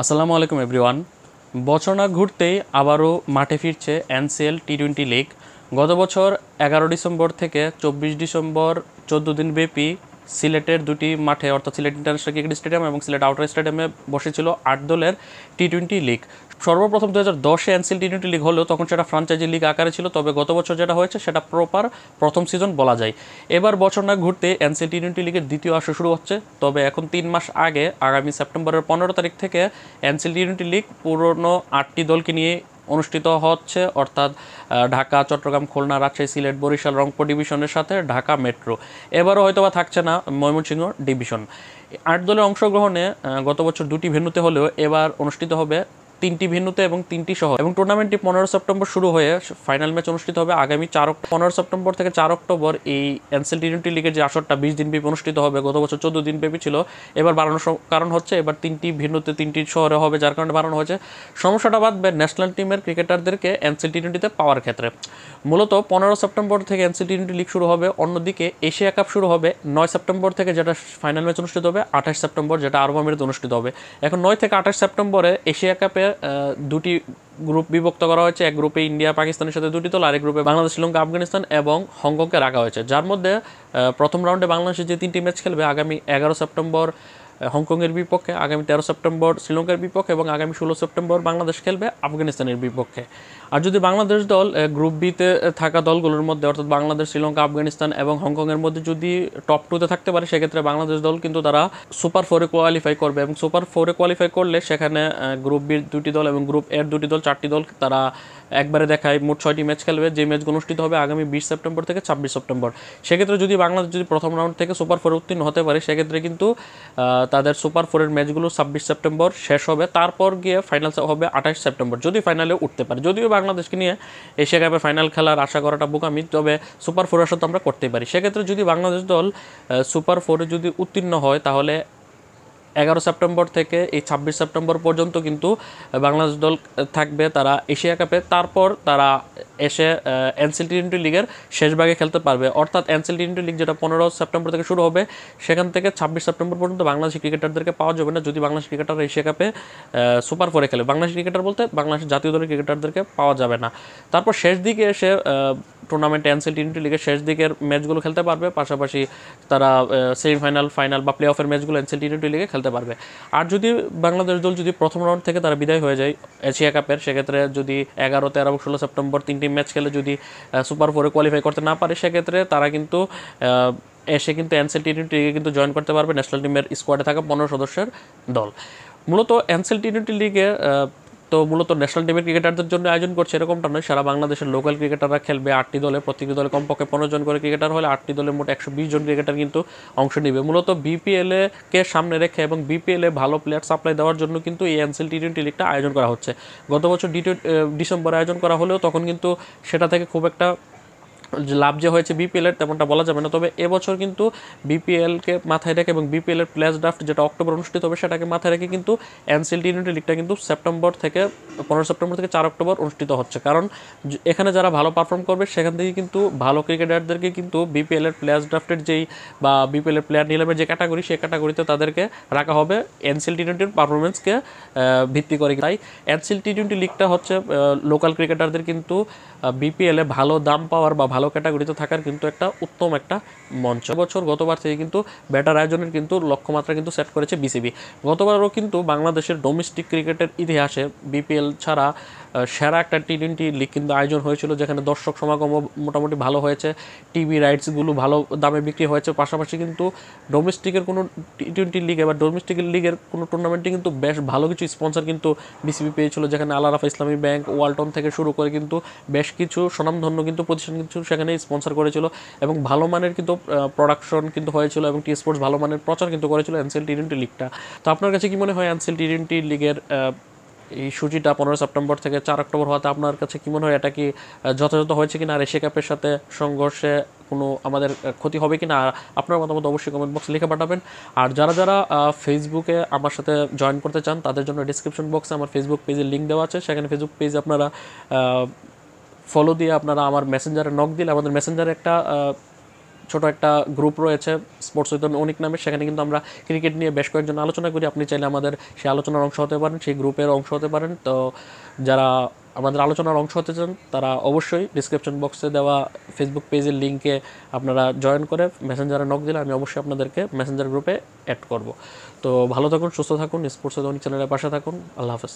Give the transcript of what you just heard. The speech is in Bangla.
আসসালামু আলাইকুম এভরিওয়ান। বছর না ঘুরতেই আবারও মাঠে ফিরছে এনসিএল টি-20 লিগ। গত বছর 11 ডিসেম্বর থেকে 24 ডিসেম্বর 14 দিন ব্যাপী সিলেটের দুটি মাঠে অর্থাৎ সিলেট ইন্টারন্যাশনাল ক্রিকেট স্টেডিয়াম এবং সিলেট আউটার স্টেডিয়ামে বসেছিল 8 দলের টি-20 লিগ। সর্বপ্রথম 2010-এ এনসিএল টি-20 লিগ হলেও তখন সেটা ফ্রাঞ্চাইজি লিগ আকারে ছিল, তবে গত বছর যেটা হয়েছে সেটা প্রপার প্রথম সিজন বলা যায়। এবার বছর না ঘুরতে এনসিএল টি-20 লিগের দ্বিতীয় আসর শুরু হচ্ছে, তবে এখন 3 মাস আগে আগামী সেপ্টেম্বরের 15 তারিখ থেকে এনসিএল টি-20 লিগ পুরনো 8টি দলকে নিয়ে অনুষ্ঠিত হচ্ছে, অর্থাৎ ঢাকা, চট্টগ্রাম, খুলনা, রাজশাহী, সিলেট, বরিশাল, রংপুর ডিভিশনের সাথে ঢাকা মেট্রো। এবারও হয়তোবা থাকছে না ময়মনসিংহ ডিভিশন। 8 দলের অংশগ্রহণে গত বছর 2টি ভেন্যুতে হলেও এবার অনুষ্ঠিত হবে 3টি ভেন্যুতে এবং 3টি শহর। এবং টুর্নামেন্টটি 15 সেপ্টেম্বর শুরু হয়ে ফাইনাল ম্যাচ অনুষ্ঠিত হবে আগামী 15 সেপ্টেম্বর থেকে 4 অক্টোবর। এই এনসিএল টি-20 লিগের যে আসরটা 20 দিন ব্যাপী অনুষ্ঠিত হবে, গত বছর 14 দিন ব্যাপী ছিল, এবার বাড়ানোর কারণ হচ্ছে এবার 3টি ভেন্যুতে 3টি শহরে হবে, যার কারণে বাড়ানো হয়েছে। সমস্যাটা বাদবে ন্যাশনাল টিমের ক্রিকেটারদেরকে এনসিএল টি-20তে পাওয়ার ক্ষেত্রে। মূলত 15 সেপ্টেম্বর থেকে এনসিএল টি-20 লিগ শুরু হবে, অন্যদিকে এশিয়া কাপ শুরু হবে 9 সেপ্টেম্বর থেকে, যেটা ফাইনাল ম্যাচ অনুষ্ঠিত হবে 28 সেপ্টেম্বর, যেটা আরব আমিরাতে অনুষ্ঠিত হবে। এখন 9 থেকে 28 সেপ্টেম্বরে এশিয়া কাপে দুটি গ্রুপ বিভক্ত করা হয়েছে। এক গ্রুপে ইন্ডিয়া পাকিস্তানের সাথে 2টি দল, আরেক গ্রুপে বাংলাদেশ, শ্রীলঙ্কা, আফগানিস্তান এবং হংকংকে রাখা হয়েছে, যার মধ্যে প্রথম রাউন্ডে বাংলাদেশের যে 3টি ম্যাচ খেলবে আগামী 11 সেপ্টেম্বর হংকংয়ের বিপক্ষে, আগামী 13 সেপ্টেম্বর শ্রীলঙ্কার বিপক্ষে এবং আগামী 16 সেপ্টেম্বর বাংলাদেশ খেলবে আফগানিস্তানের বিপক্ষে। আর যদি বাংলাদেশ দল গ্রুপ বিতে থাকা দলগুলোর মধ্যে অর্থাৎ বাংলাদেশ, শ্রীলঙ্কা, আফগানিস্তান এবং হংকংয়ের মধ্যে যদি টপ 2-তে থাকতে পারে, সেক্ষেত্রে বাংলাদেশ দল কিন্তু তারা সুপার 4-এ কোয়ালিফাই করবে। এবং সুপার 4-এ কোয়ালিফাই করলে সেখানে গ্রুপ বির 2টি দল এবং গ্রুপ এর 2টি দল, 4টি দল তারা একবারে দেখায় মোট 6টি ম্যাচ খেলবে, যে ম্যাচগুলো অনুষ্ঠিত হবে আগামী 20 সেপ্টেম্বর থেকে 26 সেপ্টেম্বর। সেক্ষেত্রে যদি বাংলাদেশ যদি প্রথম রাউন্ড থেকে সুপার 4-এ উত্তীর্ণ হতে পারে, সেক্ষেত্রে কিন্তু তাদের সুপার 4-এর ম্যাচগুলো 26 সেপ্টেম্বর শেষ হবে, তারপর গিয়ে ফাইনাল হবে 28 সেপ্টেম্বর, যদি ফাইনালে উঠতে পারে। যদিও বাংলাদেশকে নিয়ে এশিয়া কাপে ফাইনাল খেলার আশা করাটা বোকামি, তবে সুপার 4-এর সাথে আমরা করতেই পারি। সেক্ষেত্রে যদি বাংলাদেশ দল সুপার 4-এ যদি উত্তীর্ণ হয়, তাহলে 11 সেপ্টেম্বর থেকে এই 26 সেপ্টেম্বর পর্যন্ত কিন্তু বাংলাদেশ দল থাকবে তারা এশিয়া কাপে। তারপর তারা এসে এনসিএল টি-20 লিগের শেষ ভাগে খেলতে পারবে, অর্থাৎ এনসিএল টি-20 লিগ যেটা 15 সেপ্টেম্বর থেকে শুরু হবে, সেখান থেকে 26 সেপ্টেম্বর পর্যন্ত বাংলাদেশি ক্রিকেটারদেরকে পাওয়া যাবে না, যদি বাংলাদেশ ক্রিকেটাররা এশিয়া কাপে সুপার 4-এ খেলে। বাংলাদেশ ক্রিকেটার বলতে বাংলাদেশের জাতীয় দলের ক্রিকেটারদেরকে পাওয়া যাবে না। তারপর শেষ দিকে এসে টুর্নামেন্টে এনসিএল টি-20 লিগের শেষ দিকের ম্যাচগুলো খেলতে পারবে, পাশাপাশি তারা সেমিফাইনাল, ফাইনাল বা প্লে অফের ম্যাচগুলো এনসিএল টি-20 লিগে খেলতে পারবে। আর যদি বাংলাদেশ দল যদি প্রথম রাউন্ড থেকে তারা বিদায় হয়ে যায় এশিয়া কাপের, সেক্ষেত্রে যদি 11, 13 এবং 16 সেপ্টেম্বর 3টি ম্যাচ খেলে যদি সুপার 4-এ কোয়ালিফাই করতে না পারে, সেক্ষেত্রে তারা কিন্তু এসে কিন্তু এনসিএল টি-20 লিগে কিন্তু জয়েন করতে পারবে ন্যাশনাল টিমের স্কোয়াডে থাকা 15 সদস্যের দল। মূলত এনসিএল টি-20 লিগে তো মূলত ন্যাশনাল টিমের ক্রিকেটারদের জন্য আয়োজন করছে এরকমটা নয়, সারা বাংলাদেশের লোকাল ক্রিকেটাররা খেলবে 8টি দলে, প্রত্যেকটি দলে কমপক্ষে 15 জন করে ক্রিকেটার হলে 8টি দলে মোট 120 জন ক্রিকেটার কিন্তু অংশ নেবে। মূলত বিপিএলে কে সামনে রেখে এবং বিপিএলে ভালো প্লেয়ার সাপ্লাই দেওয়ার জন্য কিন্তু এই এনসিএল টি-20 লিগটা আয়োজন করা হচ্ছে। গত বছর ডিসেম্বরে আয়োজন করা হলেও তখন কিন্তু সেটা থেকে খুব একটা লাভ যে হয়েছে বিপিএলের তেমনটা বলা যাবে না, তবে এবছর কিন্তু বিপিএলকে মাথায় রেখে এবং বিপিএলের প্লেয়ার্স ড্রাফট যেটা অক্টোবর অনুষ্ঠিত হবে সেটাকে মাথায় রেখে কিন্তু এনসিএল টি-20 লিগটা কিন্তু 15 সেপ্টেম্বর থেকে 4 অক্টোবর অনুষ্ঠিত হচ্ছে। কারণ এখানে যারা ভালো পারফর্ম করবে সেখান থেকে কিন্তু ভালো ক্রিকেটারদেরকে কিন্তু বিপিএলের প্লেয়ার্স ড্রাফটের যেই বা বিপিএলের প্লেয়ার নিলামের যে ক্যাটাগরি, সেই ক্যাটাগরিতে তাদেরকে রাখা হবে এনসিএল টি-20 পারফরমেন্সকে ভিত্তি করে। তাই এনসিএল টি-20 লিগটা হচ্ছে লোকাল ক্রিকেটারদের কিন্তু বিপিএলে ভালো দাম পাওয়ার বা ভালো ক্যাটাগরিতে থাকার কিন্তু একটা উত্তম একটা মঞ্চ। গতবার থেকে কিন্তু ব্যাটার আয়োজনের কিন্তু লক্ষ্যমাত্রা কিন্তু সেট করেছে বিসিবি। গতবারও কিন্তু বাংলাদেশের ডোমেস্টিক ক্রিকেটের ইতিহাসে বিপিএল ছাড়া সেরা একটা টি-20 লিগ কিন্তু আয়োজন হয়েছিল, যেখানে দর্শক সমাগমও মোটামুটি ভালো হয়েছে, টিভি রাইটসগুলো ভালো দামে বিক্রি হয়েছে। পাশাপাশি কিন্তু ডোমেস্টিকের কোনো টি-20 লিগে বা ডোমেস্টিক লিগের কোনো টুর্নামেন্টে কিন্তু বেশ ভালো কিছু স্পন্সর কিন্তু বিসিবি পেয়েছিল, যেখানে আল আরাফা ইসলামী ব্যাংক, ওয়ালটন থেকে শুরু করে কিন্তু বেশ কিছু স্বনামধন্য কিন্তু প্রতিষ্ঠান কিন্তু সেখানে স্পন্সর করেছিল এবং ভালো মানের কিন্তু প্রোডাকশন কিন্তু হয়েছিল এবং টি স্পোর্টস ভালো মানের প্রচার কিন্তু করেছিল এনসিএল টি-20 লিগটা। তো আপনার কাছে কি মনে হয় এনসিএল টি-20 লিগের এই সূচিটা 15 সেপ্টেম্বর থেকে 4 অক্টোবর হওয়াতে আপনার কাছে কি মনে হয়, এটা কি যথাযথ হয়েছে কিনা, আর এশিয়া কাপের সাথে সংঘর্ষে কোনো আমাদের ক্ষতি হবে কিনা? আর আপনার মতামত অবশ্যই কমেন্ট বক্সে লিখে পাঠাবেন। আর যারা যারা ফেসবুকে আমার সাথে জয়েন করতে চান, তাদের জন্য ডিসক্রিপশন বক্সে আমার ফেসবুক পেজের লিঙ্ক দেওয়া আছে, সেখানে ফেসবুক পেজে আপনারা ফলো দিয়ে আপনারা আমার মেসেঞ্জারে নক দিলে আমাদের মেসেঞ্জারে একটা ছোট একটা গ্রুপ রয়েছে স্পোর্টস উইথ অনিক নামে, সেখানে কিন্তু আমরা ক্রিকেট নিয়ে বেশ কয়েকজন আলোচনা করি। আপনি চাইলে আমাদের সেই আলোচনার অংশ হতে পারেন, সেই গ্রুপের অংশ হতে পারেন। তো যারা আমাদের আলোচনার অংশ হতে চান তারা অবশ্যই ডিসক্রিপশন বক্সে দেওয়া ফেসবুক পেজের লিঙ্কে আপনারা জয়েন করে মেসেঞ্জারে নক দিলে আমি অবশ্যই আপনাদেরকে মেসেঞ্জার গ্রুপে অ্যাড করব। তো ভালো থাকুন, সুস্থ থাকুন, স্পোর্টস উইথ অনিক চ্যানেলের পাশে থাকুন। আল্লাহ হাফেজ।